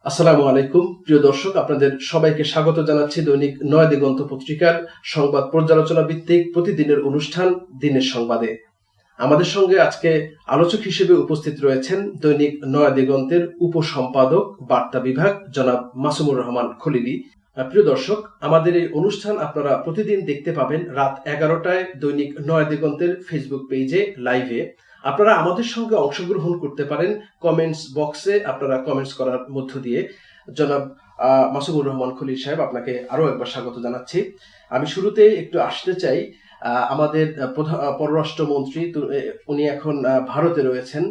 আসসালামু আলাইকুম প্রিয় দর্শক, আপনাদের সবাইকে স্বাগত জানাচ্ছি দৈনিক নয়া দিগন্ত পত্রিকার সংবাদ পর্যালোচনা ভিত্তিক প্রতিদিনের অনুষ্ঠান দিনের সংবাদে। আমাদের সঙ্গে আজকে আলোচক হিসেবে উপস্থিত রয়েছেন দৈনিক নয়া দিগন্তের উপসম্পাদক বার্তা বিভাগ জনাব মাসুমুর রহমান খলিলি। প্রিয় দর্শক, আমাদের এই অনুষ্ঠান আপনারা প্রতিদিন দেখতে পাবেন রাত 11টায় দৈনিক নয়া দিগন্তের ফেসবুক পেজে লাইভে। আপনারা আমাদের সঙ্গে অংশগ্রহণ করতে পারেন কমেন্টস বক্সে, আপনারা কমেন্টস করার মধ্য দিয়ে। জনাব মাসুমুর রহমান খলিল সাহেব, আপনাকে আরো একবার স্বাগত জানাচ্ছি। আমি শুরুতে একটু আসতে চাই আমাদের পররাষ্ট্রমন্ত্রী, উনি এখন ভারতে রয়েছেন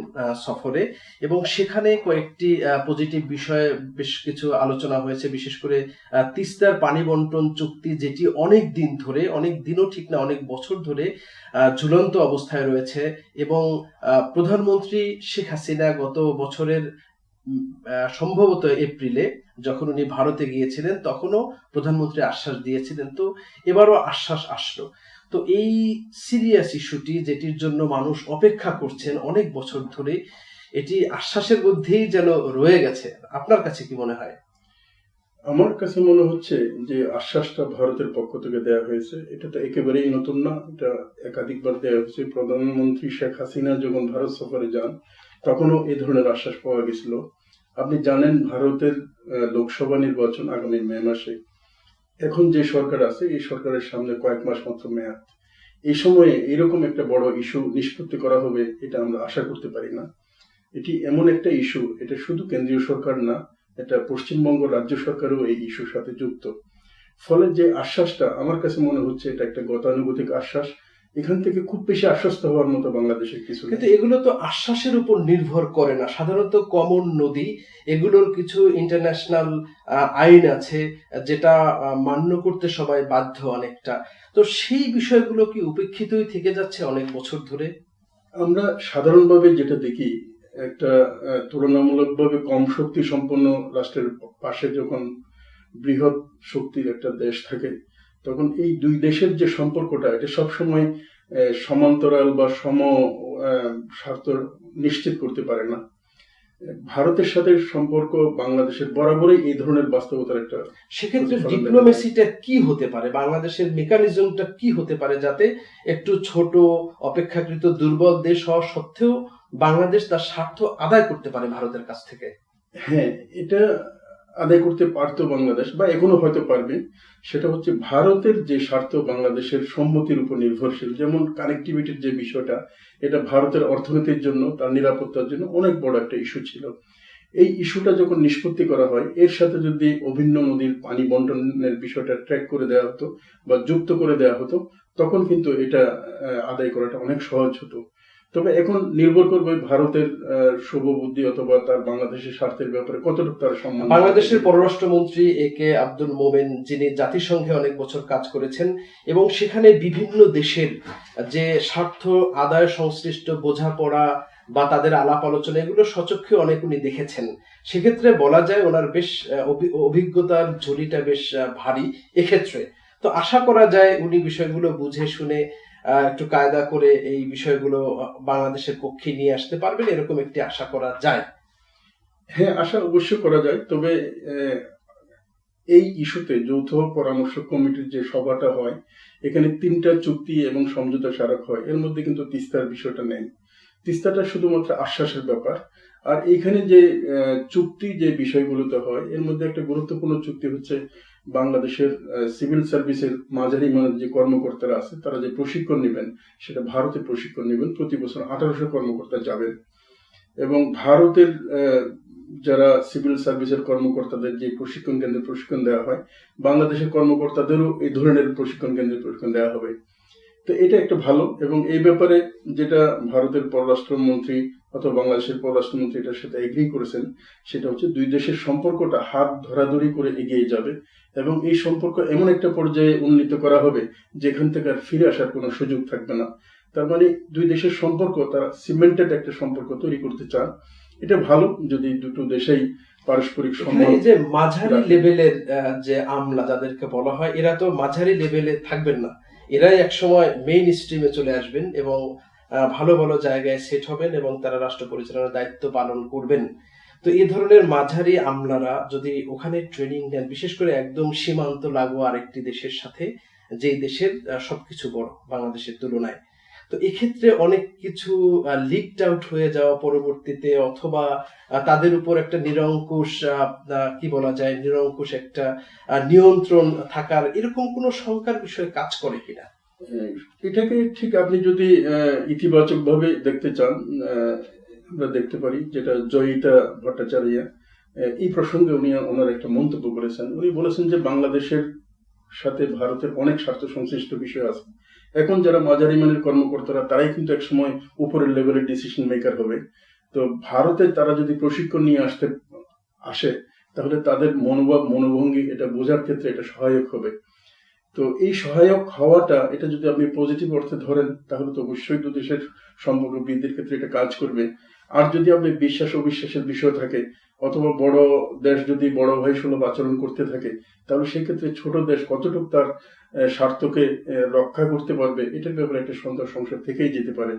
সফরে, এবং সেখানে কয়েকটি পজিটিভ বিষয়ে বেশ কিছু আলোচনা হয়েছে। বিশেষ করে তিস্তার পানি বন্টন চুক্তি, যেটি অনেক দিন ধরে, অনেক দিনও ঠিক না, অনেক বছর ধরে ঝুলন্ত অবস্থায় রয়েছে, এবং প্রধানমন্ত্রী শেখ হাসিনা গত বছরের সম্ভবত এপ্রিলে যখন উনি ভারতে গিয়েছিলেন তখনও প্রধানমন্ত্রী আশ্বাস দিয়েছিলেন, তো এবারও আশ্বাস আসলো। তো এই সিরিয়াস ইস্যুটি, যেটির জন্য মানুষ অপেক্ষা করছেন অনেক বছর ধরে, এটি আশ্বাসের মধ্যেই যেন রয়ে গেছে। আপনার কাছে কি মনে হয়? আমার কাছে মনে হচ্ছে যে আশ্বাসটা ভারতের পক্ষ থেকে দেওয়া হয়েছে, এটা তো একেবারেই নতুন না, এটা একাধিকবার দেওয়া হয়েছে। প্রধানমন্ত্রী শেখ হাসিনা যখন ভারত সফরে যান তখনও এই ধরনের আশ্বাস পাওয়া গেছিল। আপনি জানেন ভারতের লোকসভা নির্বাচন আগামী মে মাসে। এখন যে সরকার আছে এই সরকারের সামনে কয়েক মাস মাত্র মেয়াদ। এই সময়ে এরকম একটা বড় ইস্যু নিষ্পত্তি করা হবে এটা আমরা আশা করতে পারি না। এটি এমন একটা ইস্যু, এটা শুধু কেন্দ্রীয় সরকার না, এটা পশ্চিমবঙ্গ রাজ্য সরকারও এই ইস্যুর সাথে যুক্ত। ফলে যে আশ্বাসটা, আমার কাছে মনে হচ্ছে এটা একটা গতানুগতিক আশ্বাস। এখান থেকে খুব বেশি আশ্বস্ত হওয়ার মতো বাংলাদেশের কিছু, কিন্তু এগুলো তো আশ্বাসের উপর নির্ভর করে না। সাধারণত কমন নদী, এগুলোর কিছু ইন্টারন্যাশনাল আইন আছে যেটা মান্য করতে সবাই বাধ্য অনেকটা। তো সেই বিষয়গুলো কি উপেক্ষিতই থেকে যাচ্ছে অনেক বছর ধরে? আমরা সাধারণভাবে যেটা দেখি, একটা তুলনামূলকভাবে কম শক্তি সম্পন্ন রাষ্ট্রের পাশে যখন বৃহৎ শক্তির একটা দেশ থাকে, তখন এই দুই দেশের যে সম্পর্কটা, এটা সবসময় সমান্তরাল বা সম স্বার্থ নিশ্চিত করতে পারে না। ভারতের সাথে সম্পর্ক বাংলাদেশের বরাবরই এই ধরনের বাস্তবতার একটা। সেক্ষেত্রে ডিপ্লোমেসিটা কি হতে পারে, বাংলাদেশের মেকানিজমটা কি হতে পারে, যাতে একটু ছোট অপেক্ষাকৃত দুর্বল দেশ হওয়া সত্ত্বেও বাংলাদেশ তার স্বার্থ আদায় করতে পারে ভারতের কাছ থেকে? হ্যাঁ, এটা আদায় করতে পারতো বাংলাদেশ, বা এখনো হয়তো পারবে। সেটা হচ্ছে ভারতের যে স্বার্থ বাংলাদেশের সম্মতির উপর নির্ভরশীল, যেমন কানেক্টিভিটির যে বিষয়টা, এটা ভারতের অর্থনীতির জন্য, তার নিরাপত্তার জন্য অনেক বড় একটা ইস্যু ছিল। এই ইস্যুটা যখন নিষ্পত্তি করা হয়, এর সাথে যদি অভিন্ন নদীর পানি বন্টনের বিষয়টা ট্র্যাক করে দেওয়া হতো বা যুক্ত করে দেওয়া হতো, তখন কিন্তু এটা আদায় করাটা অনেক সহজ হতো। তবে এখন নির্ভর করবে ভারতের শুভবুদ্ধি অথবা তার বাংলাদেশের স্বার্থের ব্যাপারে কতটুকু তার সম্মান। বাংলাদেশের পররাষ্ট্রমন্ত্রী একে আব্দুল মোমেন, যিনি জাতিসংঘে অনেক বছর কাজ করেছেন এবং সেখানে বিভিন্ন দেশের যে স্বার্থ আদায় সংশ্লিষ্ট বোঝাপড়া বা তাদের আলাপ আলোচনা, এগুলো সচক্ষে অনেক উনি দেখেছেন। সেক্ষেত্রে বলা যায় ওনার বেশ অভিজ্ঞতার ঝুলিটা বেশ ভারী এক্ষেত্রে। তো আশা করা যায় উনি বিষয়গুলো বুঝে শুনে একটু কায়দা করে এই বিষয়গুলো বাংলাদেশের পক্ষে নিয়ে আসতে পারবেন, এরকম একটি আশা করা যায়। হ্যাঁ, আশা অবশ্যই করা যায়। তবে এই ইস্যুতে যৌথ পরামর্শ কমিটির যে সভাটা হয়, এখানে 3টা চুক্তি এবং সমঝোতা স্মারক হয়, এর মধ্যে কিন্তু তিস্তার বিষয়টা নেই। তিস্তাটা শুধুমাত্র আশ্বাসের ব্যাপার। আর এইখানে যে চুক্তি যে বিষয়গুলোতে হয়, এর মধ্যে একটা গুরুত্বপূর্ণ চুক্তি হচ্ছে বাংলাদেশের সিভিল সার্ভিসের মাঝারি মানের যে কর্মকর্তারা আছে, তারা যে প্রশিক্ষণ নেবেন, সেটা ভারতে প্রশিক্ষণ নেবেন। প্রতি বছর 1800 কর্মকর্তা যাবেন, এবং ভারতের যারা সিভিল সার্ভিসের কর্মকর্তাদের যে প্রশিক্ষণ কেন্দ্রে প্রশিক্ষণ দেওয়া হয়, বাংলাদেশের কর্মকর্তাদেরও এই ধরনের প্রশিক্ষণ কেন্দ্রে প্রশিক্ষণ দেওয়া হবে। তো এটা একটা ভালো, এবং এই ব্যাপারে যেটা ভারতের পররাষ্ট্রমন্ত্রী অথবা বাংলাদেশের পররাষ্ট্রমন্ত্রী এটার সাথে এগ্রি করেছেন, সেটা হচ্ছে দুই দেশের সম্পর্কটা হাত ধরাধরি করে এগিয়ে যাবে, এবং এই সম্পর্ক এমন একটা পর্যায়ে উন্নীত করা হবে যেখান থেকে আর ফিরে আসার কোনো সুযোগ থাকবে না। তার মানে দুই দেশের সম্পর্ক, তারা সিমেন্টেড একটা সম্পর্ক তৈরি করতে চান। এটা ভালো যদি দুটো দেশেই পারস্পরিক সম্মান। যে মাঝারি লেভেলের যে আমলা যাদেরকে বলা হয়, এরা তো মাঝারি লেভেলে থাকবেন না, এরাই একসময় মেইন স্ট্রিমে চলে আসবেন এবং ভালো ভালো জায়গায় সেট হবেন এবং তারা রাষ্ট্র পরিচালনার দায়িত্ব পালন করবেন। তো এই ধরনের মাঝারি আমলারা যদি ওখানে ট্রেনিং নেন, বিশেষ করে একদম সীমান্ত লাগোয়া আরেকটি দেশের সাথে, যেই দেশের সবকিছু বড় বাংলাদেশের তুলনায়, তো এক্ষেত্রে অনেক কিছু লিকড আউট হয়ে যাওয়া পরবর্তীতে, অথবা তাদের উপর একটা নিরঙ্কুশ কি বলা যায়, নিরঙ্কুশ একটা নিয়ন্ত্রণ থাকার এরকম কোনো শঙ্কার বিষয় কাজ করে কিনা? এটাকে ঠিক আপনি যদি ইতিবাচক ভাবে দেখতে চান, আমরা দেখতে পারি যেটা জয়িতা ভট্টাচার্য এই প্রসঙ্গে উনি ওনার একটা মন্তব্য করেছেন। উনি বলেছেন যে বাংলাদেশের সাথে ভারতের অনেক স্বার্থ সংশ্লিষ্ট বিষয় আছে। এখন যারা মাঝারি মানের কর্মকর্তারা তারাই কিন্তু এক সময় উপরের লেভেলের ডিসিশন মেকার হবে। তো ভারতে তারা যদি প্রশিক্ষণ নিয়ে আসে তাহলে তাদের মনোভাব মনোভঙ্গি এটা বোঝার ক্ষেত্রে এটা সহায়ক হবে। তো এই সহায়ক হওয়াটা এটা যদি আপনি পজিটিভ অর্থে ধরেন তাহলে তো অবশ্যই দু দেশের সম্পর্ক বৃদ্ধির ক্ষেত্রে এটা কাজ করবে। আর যদি আপনি বিশ্বাস অবিশ্বাসের বিষয় থাকে, অথবা বড় দেশ যদি বড় ভাই সুলভ আচরণ করতে থাকে, তাহলে সেক্ষেত্রে ছোট দেশ কতটুকু তার স্বার্থকে রক্ষা করতে পারবে এটার ব্যাপারে একটা সংশয় থেকেই যেতে পারে।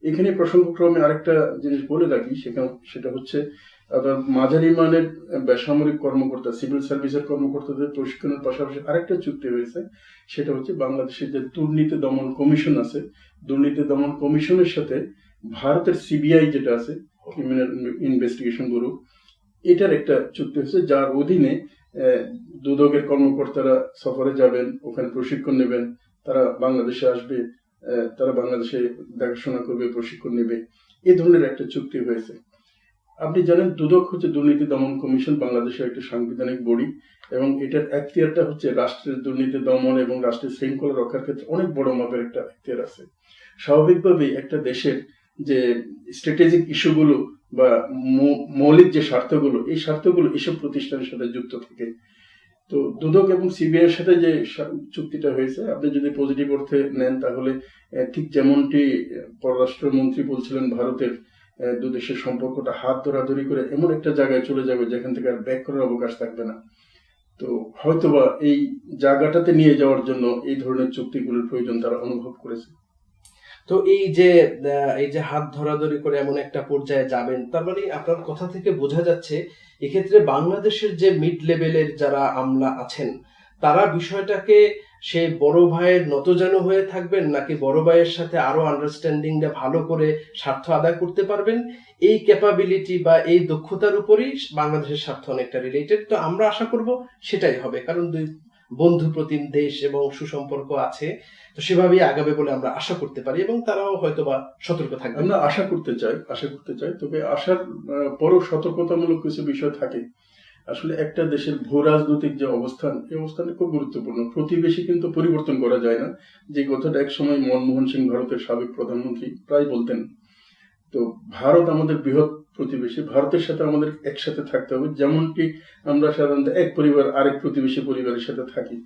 এখানে প্রসঙ্গক্রমে আরেকটা জিনিস বলে রাখি, সেটা হচ্ছে আপনার মাঝারি মানের বেসামরিক কর্মকর্তা, সিভিল সার্ভিসের কর্মকর্তাদের প্রশিক্ষণের পাশাপাশি আরেকটা চুক্তি হয়েছে, সেটা হচ্ছে বাংলাদেশের যে দুর্নীতি দমন কমিশন আছে, দুর্নীতি দমন কমিশনের সাথে ভারতের সিবিআই যেটা আছে, ক্রিমিনাল ইনভেস্টিগেশন ব্যুরো, এটার একটা চুক্তি হয়েছে, যার অধীনে দুদকের কর্মকর্তারা সফরে যাবেন, ওখানে প্রশিক্ষণ নেবেন, তারা বাংলাদেশে আসবে, তারা বাংলাদেশে দেখাশোনা করবে, প্রশিক্ষণ নেবে, এই ধরনের একটা চুক্তি হয়েছে। আপনি জানেন দুদক হচ্ছে দুর্নীতি দমন কমিশন, বাংলাদেশের একটা সাংবিধানিক বডি, এবং এটার এখতিয়ারটা হচ্ছে রাষ্ট্রের দুর্নীতি দমন এবং রাষ্ট্রের শৃঙ্খলা রক্ষার ক্ষেত্রে অনেক বড় মাপের একটা এখতিয়ার আছে। স্বাভাবিকভাবেই একটা দেশের যে স্ট্র্যাটেজিক ইস্যুগুলো বা মৌলিক যে স্বার্থগুলো, এই স্বার্থগুলো এসব প্রতিষ্ঠানের সাথে যুক্ত থাকে। তো দুদক এবং সিবিআই এর সাথে যে চুক্তিটা হয়েছে, আপনি যদি পজিটিভ অর্থে নেন তাহলে ঠিক যেমনটি পররাষ্ট্রমন্ত্রী বলছিলেন, ভারতের দু দেশের সম্পর্কটা হাত ধরাধরি করে এমন একটা জায়গায় চলে যাবে যেখান থেকে আর ব্যাক করার অবকাশ থাকবে না। তো হয়তোবা এই জায়গাটাতে নিয়ে যাওয়ার জন্য এই ধরনের চুক্তিগুলোর প্রয়োজন তারা অনুভব করেছে। তো এই যে হাত ধরাধরি করে এমন একটা পর্যায়ে যাবেন, তার মানে আপনার কথা থেকে বোঝা যাচ্ছে এক্ষেত্রে বাংলাদেশের যে মিড লেভেলের যারা আমলা আছেন, তারা বিষয়টাকে সে বড় ভাইয়ের নতজানু হয়ে থাকবেন, নাকি বড় ভাইয়ের সাথে আরো আন্ডারস্ট্যান্ডিংটা ভালো করে স্বার্থ আদায় করতে পারবেন, এই ক্যাপাবিলিটি বা এই দক্ষতার উপরই বাংলাদেশের স্বার্থ অনেকটা রিলেটেড। তো আমরা আশা করব সেটাই হবে, কারণ দুই বন্ধু প্রতিম দেশ এবং সুসম্পর্ক আছে, তো সেভাবেই আগাবে বলে আমরা আশা করতে পারি, এবং তারাও হয়তোবা সতর্ক থাকবে। আমরা আশা করতে চাই, তবে আশার পরও সতর্কতামূলক কিছু বিষয় থাকে। আসলে একটা দেশের ভূ রাজনৈতিক যে অবস্থান, এই অবস্থানটা খুব গুরুত্বপূর্ণ। প্রতিবেশী কিন্তু পরিবর্তন করা যায় না, যে কথাটা একসময় মনমোহন সিং ভারতের সাবেক প্রধানমন্ত্রী প্রায় বলতেন। তো ভারত আমাদের বৃহৎ প্রতিবেশী, ভারতের সাথে আমাদের একসাথে থাকতে হবে, যেমনটি আমরা সাধারণত এক পরিবার আরেক প্রতিবেশী পরিবারের সাথে থাকি।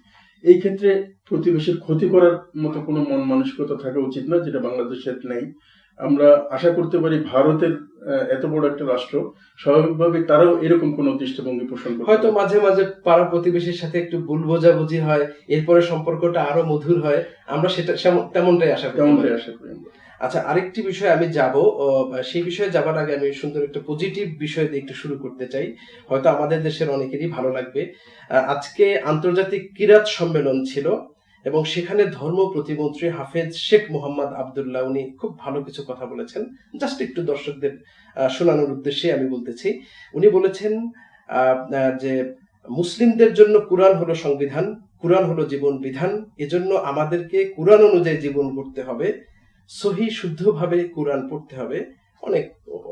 এই ক্ষেত্রে প্রতিবেশীর ক্ষতি করার মতো কোনো মন মানসিকতা থাকা উচিত না, যেটা বাংলাদেশের নেই। আমরা আশা করতে পারি ভারতের এত বড় একটা রাষ্ট্র, স্বাভাবিকভাবে তারাও এরকম কোন দৃষ্টিভঙ্গি পোষণ করে। হয়তো মাঝে মাঝে পাড়া প্রতিবেশীর সাথে একটু ভুল বোঝাবুঝি হয়, এরপরে সম্পর্কটা আরো মধুর হয়, আমরা সেটা তেমনটাই আশা করি। আচ্ছা, আরেকটি বিষয় আমি যাব, সেই বিষয়ে যাবার আগে আমি সুন্দর একটা পজিটিভ বিষয় দিয়ে একটু শুরু করতে চাই, হয়তো আমাদের দেশের অনেকেরই ভালো লাগবে। আজকে আন্তর্জাতিক কিরাত সম্মেলন ছিল, এবং সেখানে ধর্ম প্রতিমন্ত্রী হাফেজ শেখ মোহাম্মদ আবদুল্লাহ উনি খুব ভালো কিছু কথা বলেছেন। জাস্ট একটু দর্শকদের শোনানোর উদ্দেশ্যে আমি বলতেছি। উনি বলেছেন যে মুসলিমদের জন্য কুরআন হলো সংবিধান, কুরআন হলো জীবন বিধান, এজন্য আমাদেরকে কুরআন অনুযায়ী জীবন করতে হবে, সহি শুদ্ধভাবে কুরআন পড়তে হবে।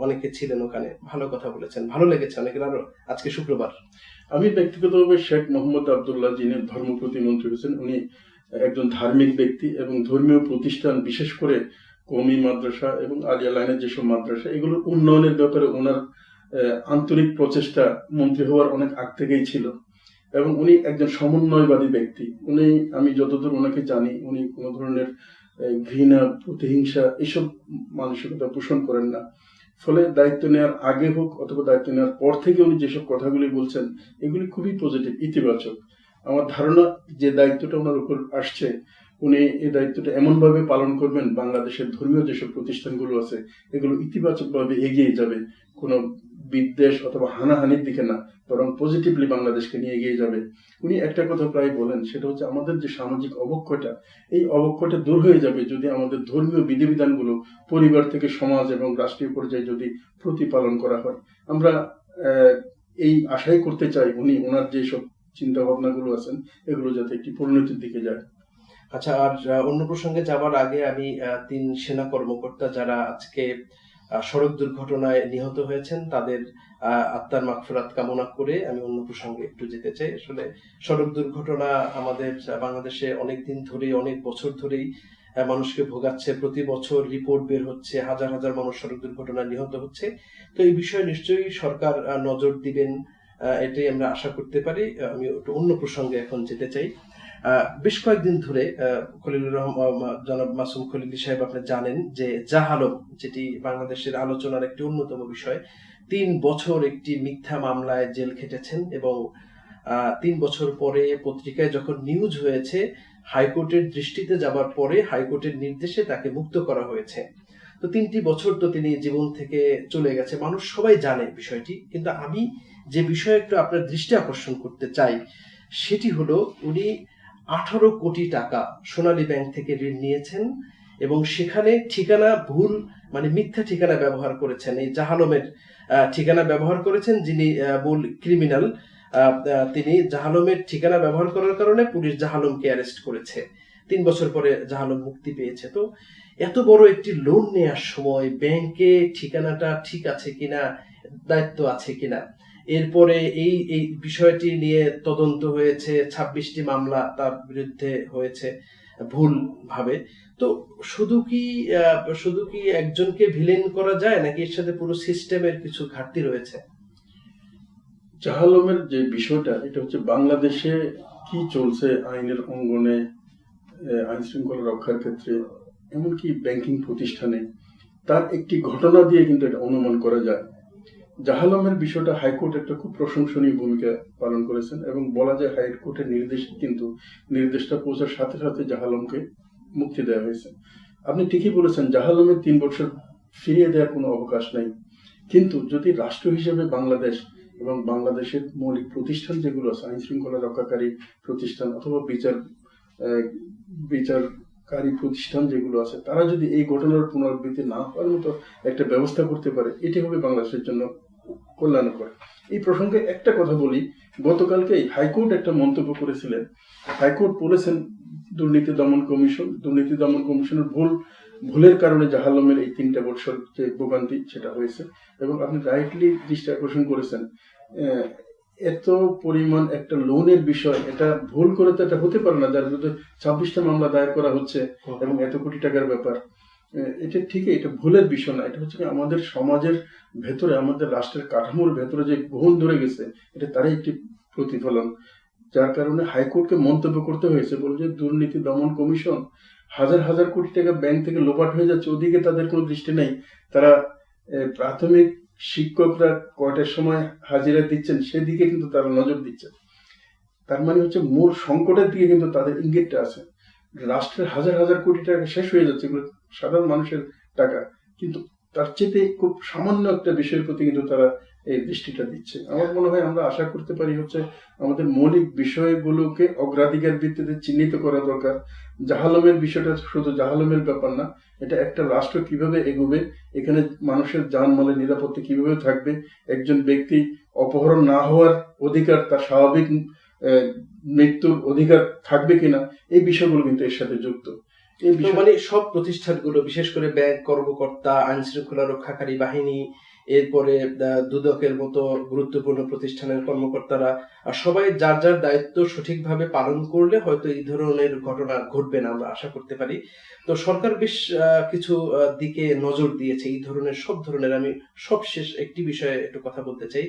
অনেকে ছিলেন ওখানে, ভালো কথা বলেছেন, ভালো লেগেছে অনেকের। আরো আজকে শুক্রবার আমি ব্যক্তিগতভাবে শেখ মোহাম্মদ আবদুল্লাহ যিনি ধর্ম প্রতিমন্ত্রী হয়েছেন, উনি একজন ধার্মিক ব্যক্তি, এবং ধর্মীয় প্রতিষ্ঠান বিশেষ করে কওমি মাদ্রাসা এবং আলিয়া লাইনের যেসব মাদ্রাসা, এগুলোর উন্নয়নের ব্যাপারে ওনার আন্তরিক প্রচেষ্টা মন্ত্রী হওয়ার অনেক আগ থেকেই ছিল, এবং উনি একজন সমন্বয়বাদী ব্যক্তি। আমি যতদূর ওনাকে জানি, উনি কোনো ধরনের ঘৃণা প্রতিহিংসা এসব মানসিকতা পোষণ করেন না। ফলে দায়িত্ব নেওয়ার আগে হোক অথবা দায়িত্ব নেওয়ার পর থেকে উনি যেসব কথাগুলি বলছেন, এগুলি খুবই পজিটিভ, ইতিবাচক। আমার ধারণা যে দায়িত্বটা ওনার উপর আসছে, উনি এই দায়িত্বটা এমন ভাবে পালন করবেন, বাংলাদেশের ধর্মীয় যেসব প্রতিষ্ঠানগুলো আছে এগুলো ইতিবাচক ভাবে এগিয়ে যাবে, কোনো বিদ্বেষ অথবা হানাহানির দিকে না, বরং পজিটিভলি বাংলাদেশকে নিয়ে এগিয়ে যাবে। উনি একটা কথা প্রায় বলেন, সেটা হচ্ছে আমাদের যে সামাজিক অবক্ষয়টা, এই অবক্ষয়টা দূর হয়ে যাবে যদি আমাদের ধর্মীয় বিধিবিধানগুলো পরিবার থেকে সমাজ এবং রাষ্ট্রীয় পর্যায়ে যদি প্রতিপালন করা হয়। আমরা এই আশাই করতে চাই উনি ওনার যেসব চিন্তা ভাবনাগুলো আছেন এগুলো যাতে একটি পরিণতির দিকে যায়। আচ্ছা, আর অন্য প্রসঙ্গে যাবার আগে আমি 3 সেনা কর্মকর্তা যারা আজকে সড়ক দুর্ঘটনায় নিহত হয়েছেন তাদের আত্মার মাগফিরাত কামনা করে আমি অন্য প্রসঙ্গে একটু যেতে চাই। আসলে সড়ক দুর্ঘটনা আমাদের বাংলাদেশে অনেক দিন ধরে, অনেক বছর ধরেই মানুষকে ভোগাচ্ছে। প্রতি বছর রিপোর্ট বের হচ্ছে, হাজার হাজার মানুষ সড়ক দুর্ঘটনায় নিহত হচ্ছে। তো এই বিষয়ে নিশ্চয়ই সরকার নজর দিবেন, এটাই আমরা আশা করতে পারি। আমি একটু অন্য প্রসঙ্গে এখন যেতে চাই। বেশ কয়েকদিন ধরে খলিলুর রহমান, জনাব মাসুম খলিলি সাহেব, আপনি জানেন যে জাহালম, যেটি বাংলাদেশের আলোচনার একটি অন্যতম বিষয়, 3 বছর একটি মিথ্যা মামলায় জেল খেটেছেন এবং 3 বছর পরে পত্রিকায় যখন নিউজ হয়েছে, হাইকোর্টের দৃষ্টিতে যাবার পরে হাইকোর্টের নির্দেশে তাকে মুক্ত করা হয়েছে। তো 3টি বছর তো তিনি জীবন থেকে চলে গেছে, মানুষ সবাই জানে বিষয়টি। কিন্তু আমি যে বিষয়ে একটু আপনার দৃষ্টি আকর্ষণ করতে চাই সেটি হলো, উনি 18 কোটি টাকা সোনালী ব্যাংক থেকে ঋণ নিয়েছেন এবং সেখানে ঠিকানা ভুল, মানে মিথ্যা ঠিকানা ব্যবহার করেছেন। এই জাহালমের ঠিকানা ব্যবহার করেছেন, যিনি মূল ক্রিমিনাল, তিনি জাহালমের ঠিকানা ব্যবহার করার কারণে পুলিশ জাহালমকে অ্যারেস্ট করেছে। 3 বছর পরে জাহালম মুক্তি পেয়েছে। তো এত বড় একটি লোন নেওয়ার সময় ব্যাংকে ঠিকানাটা ঠিক আছে কিনা, দায়িত্ব আছে কিনা, এরপরে এই এই বিষয়টি নিয়ে তদন্ত হয়েছে, 26টি মামলা তার বিরুদ্ধে হয়েছে ভুল ভাবে। তো শুধু কি একজনকে ভিলেন করা যায়, নাকি এর সাথে পুরো সিস্টেমের কিছু ঘাটতি রয়েছে? জাহালমের যে বিষয়টা, এটা হচ্ছে বাংলাদেশে কি চলছে আইনের অঙ্গনে, আইন শৃঙ্খলা রক্ষার ক্ষেত্রে, এমনকি ব্যাংকিং প্রতিষ্ঠানে, তার একটি ঘটনা দিয়ে কিন্তু এটা অনুমান করা যায়। জাহালমের বিষয়টা হাইকোর্ট একটা খুব প্রশংসনীয় ভূমিকা পালন করেছেন এবং বলা যায় হাইকোর্টের নির্দেশটা পৌঁছার সাথে সাথে জাহালমকে মুক্তি দেওয়া হয়েছে। আপনি ঠিকই বলেছেন, জাহালমের 3 বছর ফিরিয়ে দেওয়ার কোনো অবকাশ নাই। কিন্তু যদি রাষ্ট্র হিসেবে বাংলাদেশ এবং বাংলাদেশের মৌলিক প্রতিষ্ঠান যেগুলো আছে, আইন শৃঙ্খলা রক্ষাকারী প্রতিষ্ঠান অথবা বিচারকারী প্রতিষ্ঠান যেগুলো আছে, তারা যদি এই ঘটনার পুনরাবৃত্তি না হওয়ার মতো একটা ব্যবস্থা করতে পারে, এটি হবে বাংলাদেশের জন্য কল্যাণকর। এই প্রসঙ্গে একটা কথা বলি, গতকালকেই হাইকোর্ট একটা মন্তব্য করেছিলেন। হাইকোর্ট বলেছেন দুর্নীতি দমন কমিশনের ভুলের কারণে জাহালমের এই 3টা বছর যে ভোগান্তি সেটা হয়েছে। এবং আপনি রাইটলি দৃষ্টি আকর্ষণ করেছেন, এত পরিমাণ একটা লোনের বিষয়, এটা ভুল করে তো এটা হতে পারে না, যার বিরুদ্ধে 26টা মামলা দায়ের করা হচ্ছে এবং এত কোটি টাকার ব্যাপার। এটা ঠিকই, এটা ভুলের বিষয় না, এটা হচ্ছে আমাদের সমাজের ভেতরে, আমাদের রাষ্ট্রের কাঠামোর ভেতরে যে গ্রহণ ধরে গেছে, এটা তারই একটি প্রতিফলন। যার কারণে হাইকোর্টকে মন্তব্য করতে হয়েছে, বলে যে দুর্নীতি দমন কমিশন হাজার হাজার কোটি টাকা ব্যাংক থেকে লোপাট হয়ে যাচ্ছে, ওদিকে তাদের কোনো দৃষ্টি নেই। তারা প্রাথমিক শিক্ষকরা কয়টার সময় হাজিরা দিচ্ছেন সেদিকে কিন্তু তারা নজর দিচ্ছে। তার মানে হচ্ছে মূল সংকটের দিকে কিন্তু তাদের ইঙ্গিতটা আছে। রাষ্ট্রের হাজার হাজার কোটি টাকা শেষ হয়ে যাচ্ছে, এগুলো সাধারণ মানুষের টাকা, কিন্তু তার চেয়ে খুব সামান্য একটা বিষয়ের প্রতি কিন্তু তারা এই দৃষ্টিটা দিচ্ছে। আমার মনে হয় আমরা আশা করতে পারি হচ্ছে আমাদের মৌলিক বিষয়গুলোকে অগ্রাধিকার ভিত্তিতে চিহ্নিত করা দরকার। জাহালমের বিষয়টা শুধু জাহালমের ব্যাপার না, এটা একটা রাষ্ট্র কিভাবে এগোবে, এখানে মানুষের জানমালের নিরাপত্তা কিভাবে থাকবে, একজন ব্যক্তি অপহরণ না হওয়ার অধিকার, তার স্বাভাবিক মৃত্যুর অধিকার থাকবে কিনা, এই বিষয়গুলো কিন্তু এর সাথে যুক্ত। মানে সব প্রতিষ্ঠানগুলো, বিশেষ করে ব্যাংক কর্মকর্তা, আইন শৃঙ্খলা রক্ষাকারী বাহিনী, এরপরে দুদকের মতো গুরুত্বপূর্ণ প্রতিষ্ঠানের কর্মকর্তারা, সবাই যার যার দায়িত্ব সঠিকভাবে পালন করলে হয়তো এই ধরনের ঘটনা ঘটবে না, আমরা আশা করতে পারি। তো সরকার বেশ কিছু দিকে নজর দিয়েছে এই ধরনের সব ধরনের। আমি সবশেষ একটি বিষয়ে একটু কথা বলতে চাই।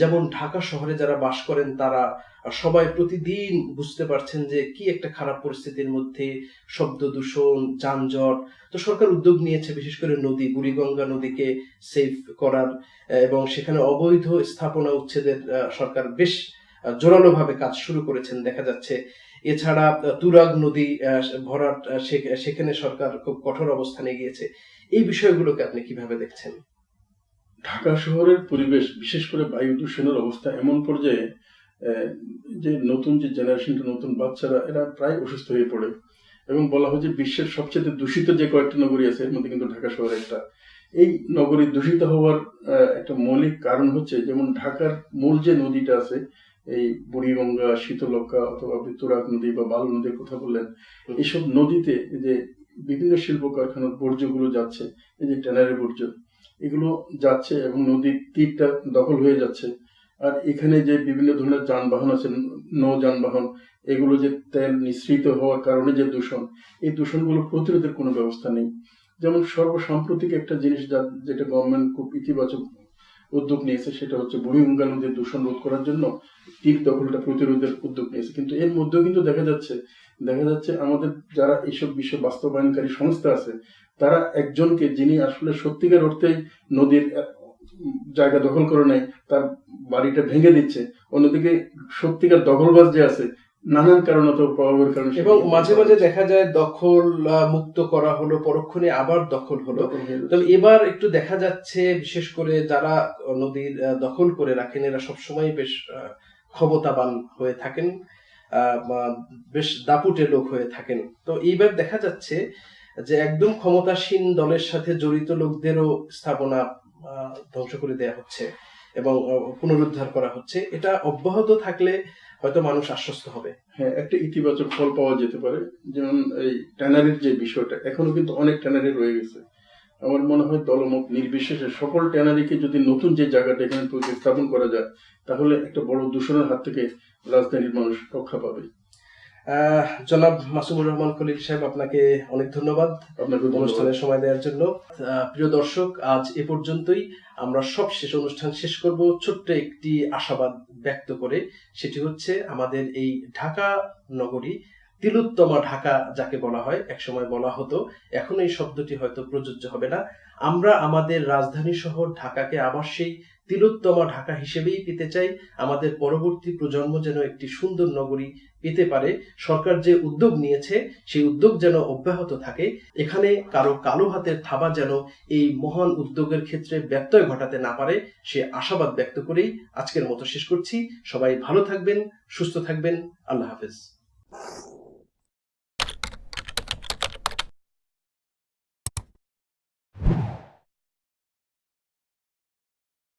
যেমন ঢাকা শহরে যারা বাস করেন তারা সবাই প্রতিদিন বুঝতে পারছেন যে কি একটা খারাপ পরিস্থিতির মধ্যে, শব্দ দূষণ, যানজট। তো সরকার উদ্যোগ নিয়েছে বিশেষ করে নদী, বুড়িগঙ্গা নদীকে সেভ করার এবং সেখানে অবৈধ স্থাপনা উচ্ছেদের সরকার বেশ জোরালোভাবে কাজ শুরু করেছেন দেখা যাচ্ছে। এছাড়া তুরাগ নদী ভরাট, সেখানে সরকার খুব কঠোর অবস্থানে গিয়েছে। এই বিষয়গুলোকে আপনি কিভাবে দেখছেন? ঢাকা শহরের পরিবেশ, বিশেষ করে বায়ু দূষণের অবস্থা এমন পর্যায়ে যে নতুন যে জেনারেশনটা, নতুন বাচ্চারা এরা প্রায় অসুস্থ হয়ে পড়ে এবং বলা হয় যে বিশ্বের সবচেয়ে দূষিত যে কয়েকটা নগরী আছে এর মধ্যে কিন্তু ঢাকা শহর একটা। এই নগরী দূষিত হওয়ার একটা মৌলিক কারণ হচ্ছে, যেমন ঢাকার মূল যে নদীটা আছে, এই বুড়িগঙ্গা, শীতলক্ষ্যা অথবা আপনি তুরাগ নদী বা বালু নদীর কথা বললেন, এইসব নদীতে যে বিভিন্ন শিল্প কারখানার বর্জ্যগুলো যাচ্ছে, এই যে ট্যানারি বর্জ্য, এগুলো যাচ্ছে এবং নদীর তীরটা দখল হয়ে যাচ্ছে। আর এখানে যে বিভিন্ন ধরনের যানবাহন আছে, নৌ যানবাহন, এগুলো যে তেল নিঃসৃত হওয়ার কারণে যে দূষণ, এই দূষণগুলো প্রতিরোধের কোনো ব্যবস্থা নেই। যেমন সর্বসাম্প্রতিক একটা জিনিস যেটা গভর্নমেন্ট খুব ইতিবাচক উদ্যোগ নিয়েছে, সেটা হচ্ছে বুড়িগঙ্গা নদীর দূষণ রোধ করার জন্য তীর দখলটা প্রতিরোধের উদ্যোগ নিয়েছে। কিন্তু এর মধ্যেও কিন্তু দেখা যাচ্ছে আমাদের যারা এইসব বিষয় বাস্তবায়নকারী সংস্থা আছে, তারা একজনকে, যিনি আসলে সত্যিকার অর্থেই নদীর জায়গা দখল করে নেয়, তার বাড়িটা ভেঙে দিচ্ছে। অন্যদিকে সত্যিকার দখলবাজ যে আছে, নানান কারণ অথবা প্রভাবের কারণে, এবং মাঝে মাঝে দেখা যায় দখল মুক্ত করা হলো, পরক্ষণে আবার দখল হলো। তবে এবার একটু দেখা যাচ্ছে, বিশেষ করে যারা নদীর দখল করে রাখেন, এরা সবসময় বেশ ক্ষমতাবান হয়ে থাকেন, বেশ দাপুটে লোক হয়ে থাকেন। তো এইবার দেখা যাচ্ছে যে একদম ক্ষমতাসীন দলের সাথে জড়িত লোকদেরও স্থাপনা ধ্বংস করে দেয়া হচ্ছে এবং পুনরুদ্ধার করা হচ্ছে। এটা অব্যাহত থাকলে হয়তো মানুষ আশ্বস্ত হবে। হ্যাঁ, একটা ইতিবাচক ফল পাওয়া যেতে পারে। যেমন এই ট্যানারির যে বিষয়টা, এখনো কিন্তু অনেক ট্যানারি রয়ে গেছে। আমার মনে হয় দলমত নির্বিশেষে সকল ট্যানারিকে যদি নতুন যে জায়গাটা এখানে প্রতিস্থাপন করা যায়, তাহলে একটা বড় দূষণের হাত থেকে রাজধানীর মানুষ রক্ষা পাবে। জনাব মাসুমুর রহমান খলিল সাহেব, আপনাকে অনেক ধন্যবাদ অনুষ্ঠানে সময় দেওয়ার জন্য। প্রিয় দর্শক, আজ এ পর্যন্তই। আমরা সবশেষ অনুষ্ঠান শেষ করব ছোট্ট একটি আশাবাদ ব্যক্ত করে। সেটি হচ্ছে, আমাদের এই ঢাকা নগরী, তিলোত্তমা ঢাকা যাকে বলা হয়, একসময় বলা হতো, এখন এই শব্দটি হয়তো প্রযোজ্য হবে না। আমরা আমাদের রাজধানী শহর ঢাকাকে আবার সেই তিলোত্তমা ঢাকা হিসেবেই পেতে চাই। আমাদের পরবর্তী প্রজন্ম যেন একটি সুন্দর নগরী পেতে পারে। সরকার যে উদ্যোগ নিয়েছে, সেই উদ্যোগ যেন অব্যাহত থাকে। এখানে কারো কালো হাতের থাবা যেন এই মহান উদ্যোগের ক্ষেত্রে ব্যত্যয় ঘটাতে না পারে, সে আশাবাদ ব্যক্ত করেই আজকের মতো শেষ করছি। সবাই ভালো থাকবেন, সুস্থ থাকবেন। আল্লাহ হাফেজ।